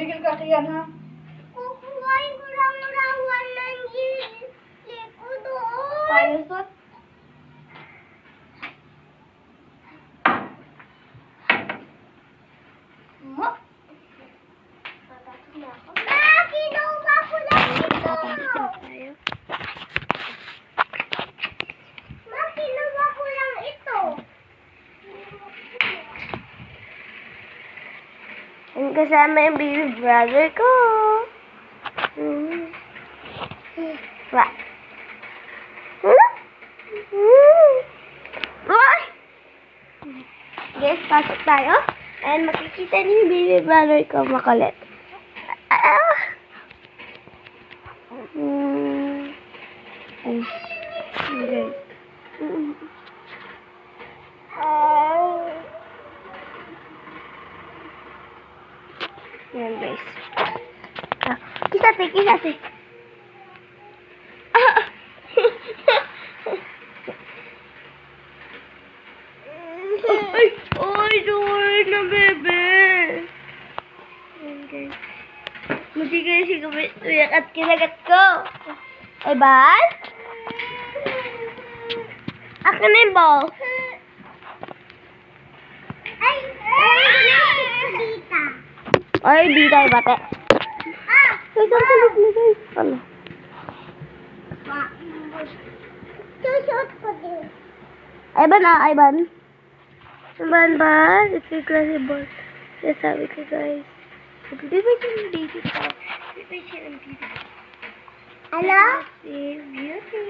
Tumigil ka kiyan, ha? Kukuhain ko lang rawan ng ko doon. Payasot. Ma, kinuha ko lang ito. Ma, kinuha ko lang ito. Yung kasama yung baby brother ko. Wa. Guys, pasok tayo. And makikita niyo yung baby brother ko makulit. Guys. Yan guys. Kisate. Ay, sorry na bebe. Yan guys. Mati kayo si kumiyak at kinagat ko. Ay, bal? Akin na yung ball. Ay, dita. Ay, di tayo bate. Guys, ang kulit na guys. Ano? Susuot ko din. Ivan ah, Ivan. Ivan ba? It's a classy boss. Sabi ko guys. Bibay siya ng baby ko. Bibay siya ng baby. Hello? Beauty.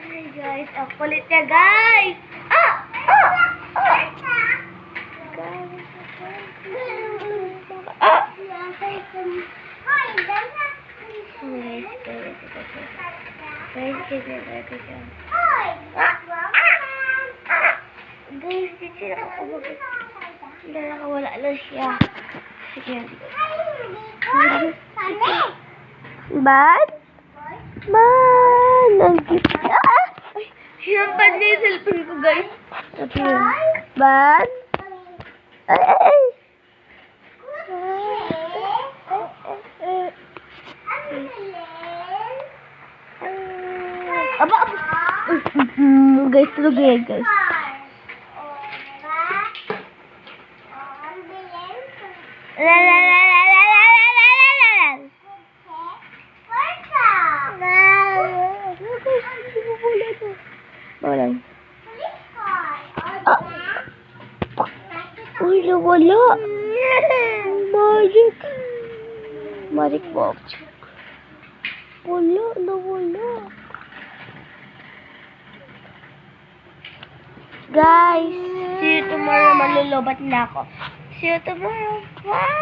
Hi guys, ang kulit niya guys. Guys, dito na ako bakit nakawala na siya. Sige. Bad? Man, ang cute. Ay, hinampad niya yung cellphone ko, guys. Sabi yun. Bad? Ay. Aba. Guys, tulog yan, guys. Wala. Uy, nawala. Magic. Magic box. Nawala. Guys, see you tomorrow. Malulobat na ako. See you tomorrow. Bye!